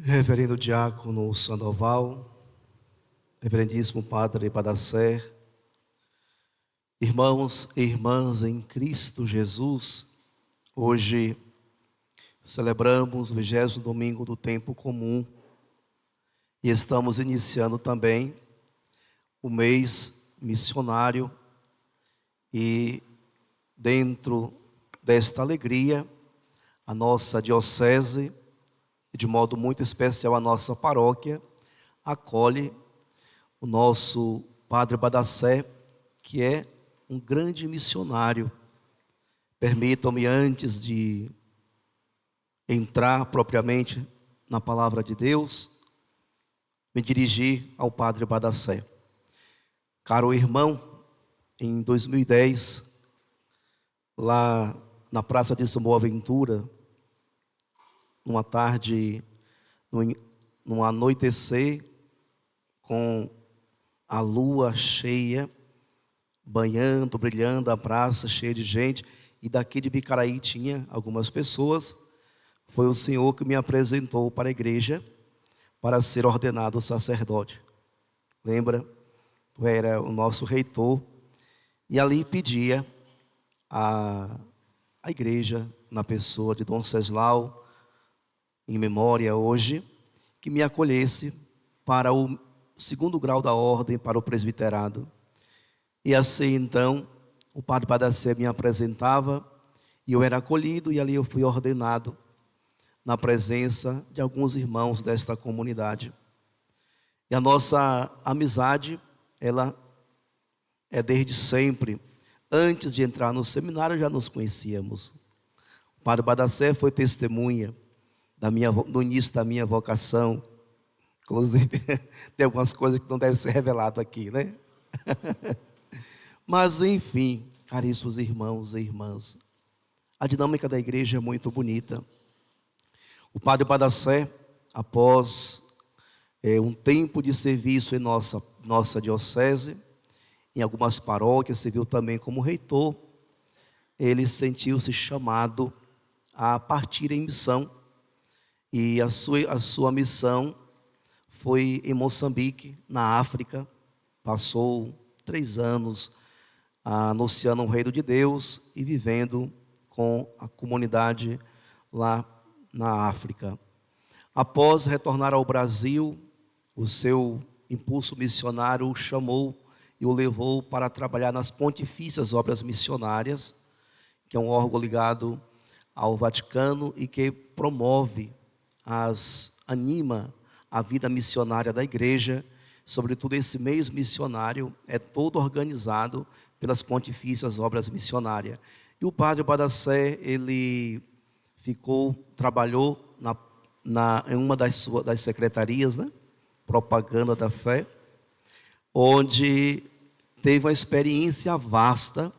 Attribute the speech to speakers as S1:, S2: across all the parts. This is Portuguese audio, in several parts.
S1: Reverendo Diácono Sandoval, Reverendíssimo Padre Badacé, irmãos e irmãs em Cristo Jesus, hoje celebramos o 20º domingo do tempo comum e estamos iniciando também o mês missionário e dentro desta alegria a nossa diocese, e de modo muito especial a nossa paróquia, acolhe o nosso Padre Badacé, que é um grande missionário. Permitam-me, antes de entrar propriamente na palavra de Deus, me dirigir ao Padre Badacé. Caro irmão, em 2010, lá na Praça de São Boaventura, numa tarde, num anoitecer, com a lua cheia, banhando, brilhando a praça, cheia de gente, e daqui de Bicaraí tinha algumas pessoas. Foi o Senhor que me apresentou para a igreja para ser ordenado sacerdote. Lembra? Tu era o nosso reitor, e ali pedia a igreja, na pessoa de Dom Ceslau, em memória hoje, que me acolhesse para o 2º grau da ordem, para o presbiterado. E assim então o Padre Badacé me apresentava e eu era acolhido, e ali eu fui ordenado na presença de alguns irmãos desta comunidade. E a nossa amizade, ela é desde sempre. Antes de entrar no seminário já nos conhecíamos. O Padre Badacé foi testemunha do início da minha vocação. Inclusive, tem algumas coisas que não devem ser reveladas aqui, né? Mas, enfim, caríssimos irmãos e irmãs, a dinâmica da igreja é muito bonita. O Padre Badacé, após um tempo de serviço em nossa diocese, em algumas paróquias, serviu também como reitor, ele sentiu-se chamado a partir em missão. E a sua missão foi em Moçambique, na África. Passou 3 anos anunciando o reino de Deus e vivendo com a comunidade lá na África. Após retornar ao Brasil, o seu impulso missionário o chamou e o levou para trabalhar nas Pontifícias Obras Missionárias, que é um órgão ligado ao Vaticano e que anima a vida missionária da igreja. Sobretudo esse mês missionário é todo organizado pelas Pontifícias Obras Missionárias. E o Padre Badacé, ele trabalhou em uma das secretarias, né? Propaganda da Fé, onde teve uma experiência vasta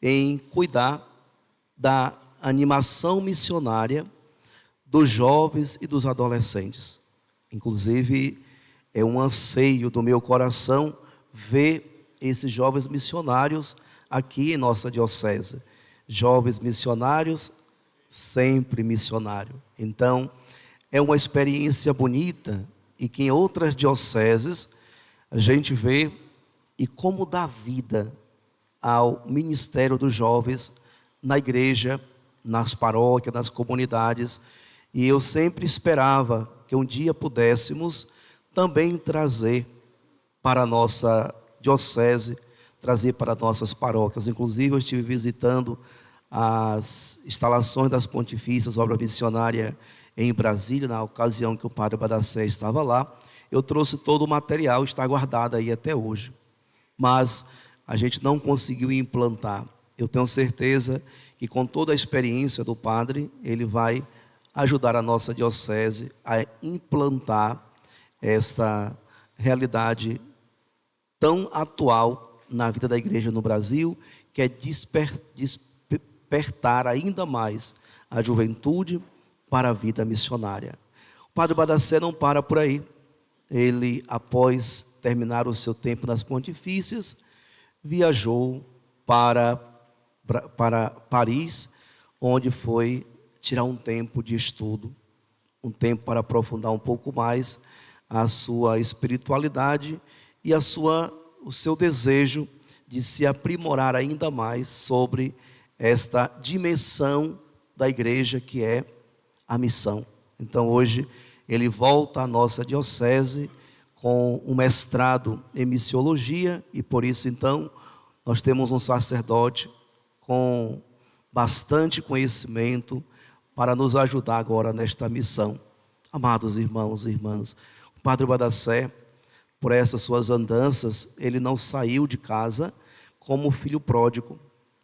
S1: em cuidar da animação missionária dos jovens e dos adolescentes. Inclusive, é um anseio do meu coração ver esses jovens missionários aqui em nossa diocese. Jovens missionários, sempre missionário. Então, é uma experiência bonita e que em outras dioceses a gente vê e como dá vida ao ministério dos jovens na igreja, nas paróquias, nas comunidades. E eu sempre esperava que um dia pudéssemos também trazer para a nossa diocese, trazer para nossas paróquias. Inclusive, eu estive visitando as instalações das Pontifícias Obra Missionária em Brasília, na ocasião que o Padre Badacé estava lá. Eu trouxe todo o material, está guardado aí até hoje. Mas a gente não conseguiu implantar. Eu tenho certeza que com toda a experiência do Padre, ele vai ajudar a nossa diocese a implantar essa realidade tão atual na vida da igreja no Brasil, que é despertar ainda mais a juventude para a vida missionária. O Padre Badacé não para por aí. Ele, após terminar o seu tempo nas Pontifícias, viajou para Paris, onde foi tirar um tempo de estudo. um tempo para aprofundar um pouco mais a sua espiritualidade e o seu desejo de se aprimorar ainda mais sobre esta dimensão da igreja que é a missão. Então hoje ele volta à nossa diocese com um mestrado em missiologia e por isso então nós temos um sacerdote com bastante conhecimento para nos ajudar agora nesta missão. Amados irmãos e irmãs, o Padre Badacé, por essas suas andanças, ele não saiu de casa como o filho pródigo.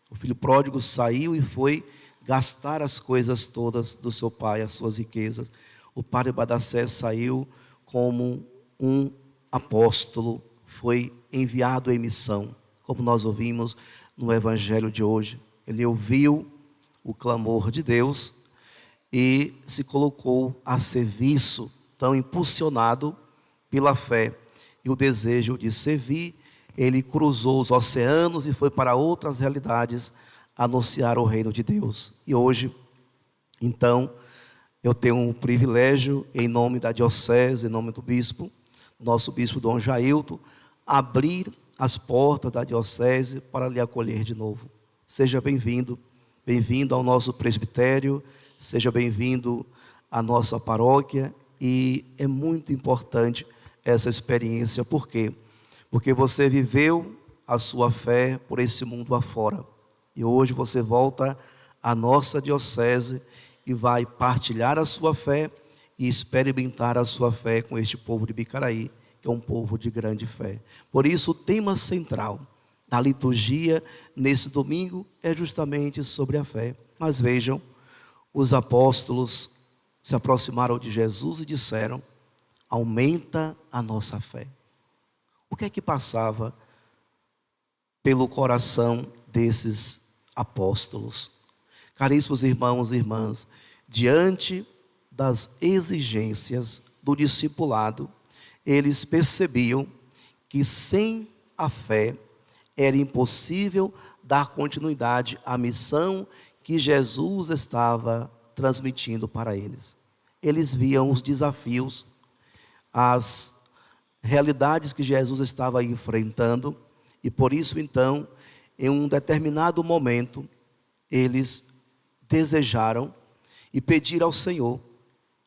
S1: O filho pródigo saiu e foi gastar as coisas todas do seu pai, as suas riquezas. O Padre Badacé saiu como um apóstolo, foi enviado em missão, como nós ouvimos no Evangelho de hoje. Ele ouviu o clamor de Deus e se colocou a serviço, tão impulsionado pela fé e o desejo de servir. Ele cruzou os oceanos e foi para outras realidades anunciar o reino de Deus. E hoje, então, eu tenho um privilégio, em nome da diocese, em nome do bispo, nosso bispo Dom Jailton, abrir as portas da diocese para lhe acolher de novo. Seja bem-vindo, bem-vindo ao nosso presbitério, seja bem-vindo à nossa paróquia, e é muito importante essa experiência. Por quê? Porque você viveu a sua fé por esse mundo afora, e hoje você volta à nossa diocese e vai partilhar a sua fé e experimentar a sua fé com este povo de Bicaraí, que é um povo de grande fé. Por isso o tema central da liturgia nesse domingo é justamente sobre a fé. Mas vejam, os apóstolos se aproximaram de Jesus e disseram: aumenta a nossa fé. O que é que passava pelo coração desses apóstolos? Caríssimos irmãos e irmãs, diante das exigências do discipulado, eles percebiam que sem a fé era impossível dar continuidade à missão que Jesus estava transmitindo para eles. Eles viam os desafios, as realidades que Jesus estava enfrentando, e por isso então, em um determinado momento, eles desejaram e pediram ao Senhor: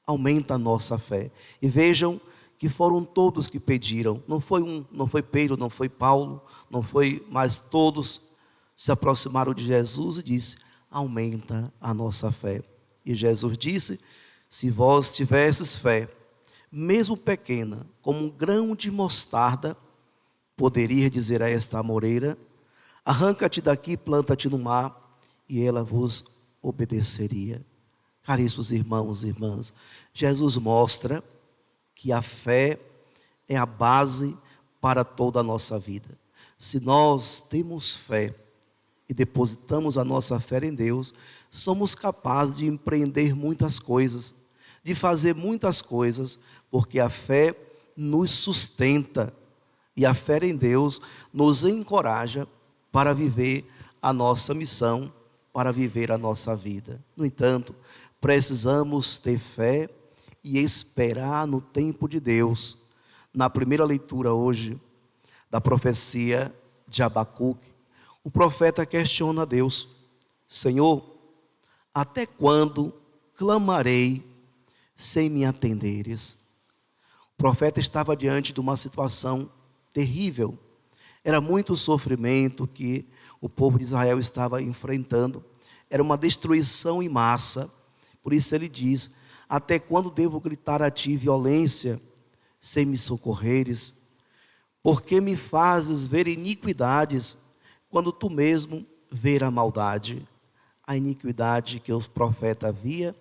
S1: aumenta a nossa fé. E vejam que foram todos que pediram, não foi Pedro, não foi Paulo, não foi, mas todos se aproximaram de Jesus e disse: aumenta a nossa fé. E Jesus disse: se vós tivesses fé, mesmo pequena, como um grão de mostarda, poderia dizer a esta amoreira: arranca-te daqui, planta-te no mar, e ela vos obedeceria. Caríssimos irmãos e irmãs, Jesus mostra que a fé é a base para toda a nossa vida. Se nós temos fé e depositamos a nossa fé em Deus, somos capazes de empreender muitas coisas, de fazer muitas coisas, porque a fé nos sustenta e a fé em Deus nos encoraja para viver a nossa missão, para viver a nossa vida. No entanto, precisamos ter fé e esperar no tempo de Deus. Na primeira leitura hoje da profecia de Abacuque, o profeta questiona a Deus: Senhor, até quando clamarei sem me atenderes? O profeta estava diante de uma situação terrível. Era muito sofrimento que o povo de Israel estava enfrentando. Era uma destruição em massa. Por isso ele diz: até quando devo gritar a ti violência sem me socorreres? Porque me fazes ver iniquidades quando tu mesmo vês a maldade? A iniquidade que os profetas via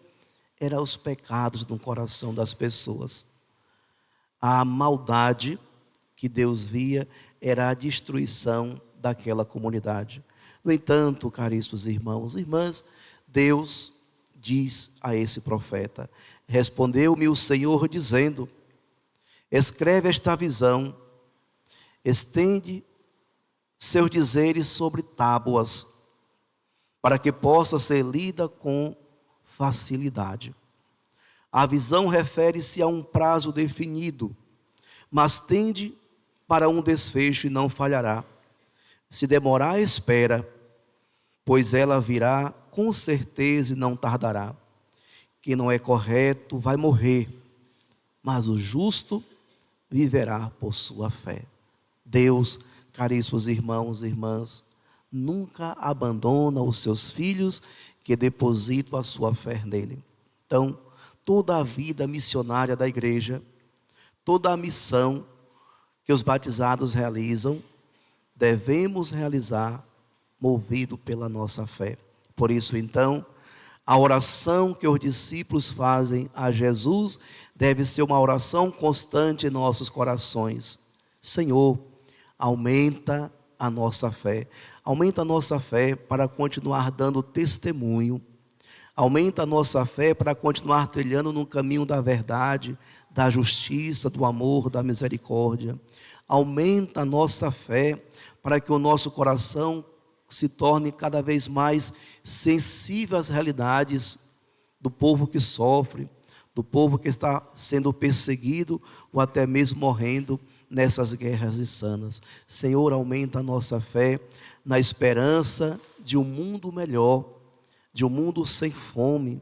S1: era os pecados no coração das pessoas. A maldade que Deus via era a destruição daquela comunidade. No entanto, caríssimos irmãos e irmãs, Deus diz a esse profeta: respondeu-me o Senhor dizendo: escreve esta visão, estende seus dizeres sobre tábuas, para que possa ser lida com facilidade. A visão refere-se a um prazo definido, mas tende para um desfecho e não falhará. Se demorar, espera, pois ela virá com certeza e não tardará. Quem não é correto vai morrer, mas o justo viverá por sua fé. Deus, caríssimos irmãos e irmãs, nunca abandona os seus filhos que depositam a sua fé nele. Então, toda a vida missionária da igreja, toda a missão que os batizados realizam, devemos realizar movido pela nossa fé. Por isso, então, a oração que os discípulos fazem a Jesus deve ser uma oração constante em nossos corações. Senhor, aumenta a nossa fé. Aumenta a nossa fé para continuar dando testemunho. Aumenta a nossa fé para continuar trilhando no caminho da verdade, da justiça, do amor, da misericórdia. Aumenta a nossa fé para que o nosso coração se torne cada vez mais sensível às realidades do povo que sofre, do povo que está sendo perseguido ou até mesmo morrendo nessas guerras insanas. Senhor, aumenta a nossa fé na esperança de um mundo melhor, de um mundo sem fome,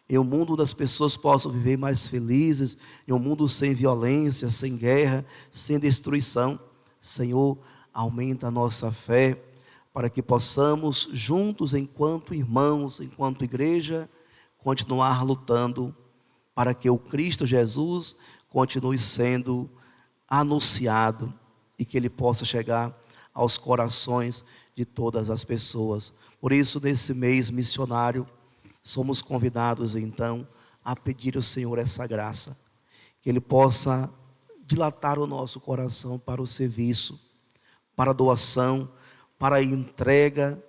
S1: em um mundo das pessoas possam viver mais felizes, em um mundo sem violência, sem guerra, sem destruição. Senhor, aumenta a nossa fé para que possamos juntos, enquanto irmãos, enquanto igreja, continuar lutando para que o Cristo Jesus continue sendo anunciado e que ele possa chegar aos corações de todas as pessoas. Por isso, nesse mês missionário, somos convidados então a pedir ao Senhor essa graça, que ele possa dilatar o nosso coração para o serviço, para a doação, para a entrega,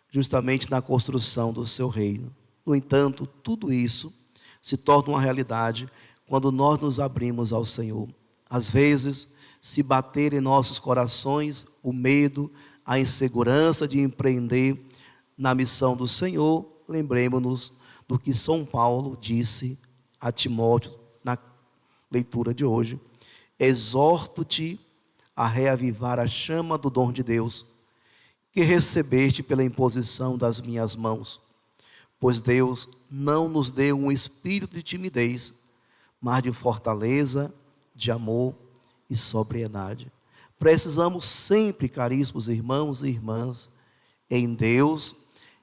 S1: justamente na construção do seu reino. No entanto, tudo isso se torna uma realidade quando nós nos abrimos ao Senhor. Às vezes, se bater em nossos corações o medo, a insegurança de empreender na missão do Senhor, lembremos-nos do que São Paulo disse a Timóteo na leitura de hoje: exorto-te a reavivar a chama do dom de Deus, que recebeste pela imposição das minhas mãos. Pois Deus não nos deu um espírito de timidez, mas de fortaleza, de amor e sobriedade. Precisamos sempre, caríssimos irmãos e irmãs, em Deus,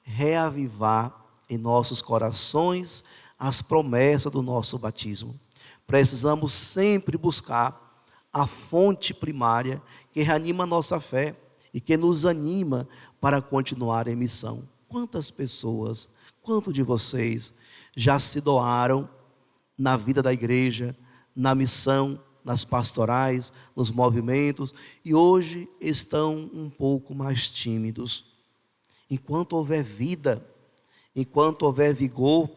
S1: reavivar em nossos corações as promessas do nosso batismo. Precisamos sempre buscar a fonte primária que reanima a nossa fé e que nos anima para continuar em missão. Quantas pessoas, quantos de vocês já se doaram na vida da igreja, na missão, nas pastorais, nos movimentos, e hoje estão um pouco mais tímidos? Enquanto houver vida, enquanto houver vigor,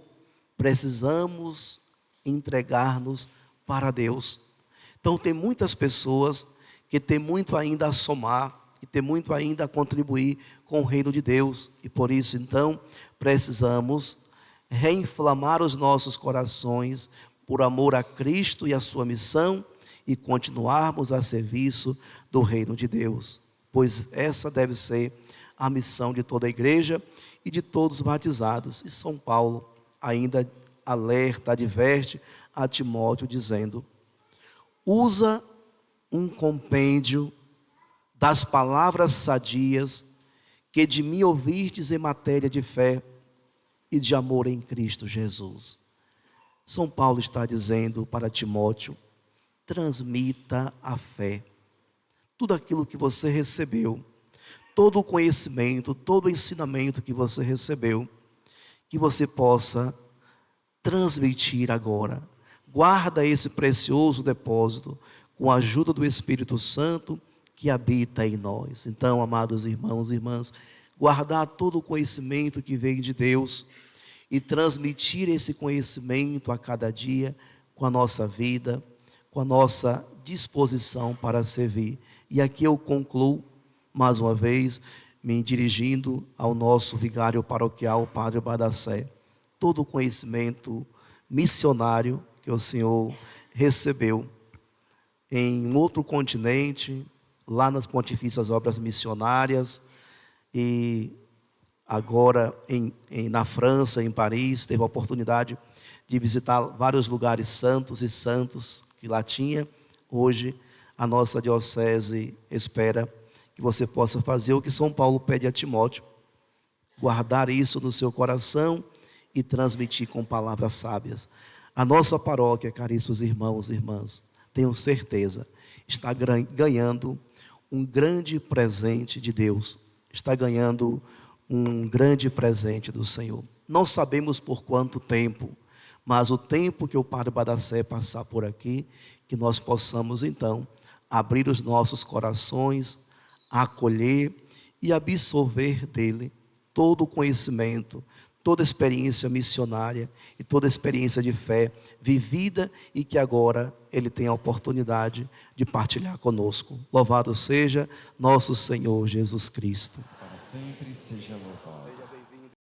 S1: precisamos entregar-nos para Deus. Então tem muitas pessoas que têm muito ainda a somar, que têm muito ainda a contribuir com o reino de Deus, e por isso então precisamos reinflamar os nossos corações por amor a Cristo e a sua missão, e continuarmos a serviço do reino de Deus, pois essa deve ser a missão de toda a igreja e de todos os batizados. E São Paulo ainda alerta, adverte a Timóteo dizendo: usa um compêndio das palavras sadias que de mim ouvistes em matéria de fé e de amor em Cristo Jesus. São Paulo está dizendo para Timóteo: transmita a fé. Tudo aquilo que você recebeu, todo o conhecimento, todo o ensinamento que você recebeu, que você possa transmitir agora. Guarda esse precioso depósito com a ajuda do Espírito Santo que habita em nós. Então, amados irmãos e irmãs, guardar todo o conhecimento que vem de Deus e transmitir esse conhecimento a cada dia com a nossa vida, com a nossa disposição para servir. E aqui eu concluo, mais uma vez, me dirigindo ao nosso vigário paroquial, o Padre Badacé. Todo o conhecimento missionário que o Senhor recebeu em outro continente, lá nas Pontifícias Obras Missionárias, e agora na França, em Paris, teve a oportunidade de visitar vários lugares santos que lá tinha. Hoje, a nossa diocese espera que você possa fazer o que São Paulo pede a Timóteo, guardar isso no seu coração e transmitir com palavras sábias. A nossa paróquia, caríssimos irmãos e irmãs, tenho certeza, está ganhando um grande presente de Deus, está ganhando um grande presente do Senhor. Não sabemos por quanto tempo, mas o tempo que o Padre Badacé passar por aqui, que nós possamos então abrir os nossos corações, acolher e absorver dele todo o conhecimento, toda a experiência missionária e toda a experiência de fé vivida e que agora ele tem a oportunidade de partilhar conosco. Louvado seja nosso Senhor Jesus Cristo.
S2: Para sempre seja louvado.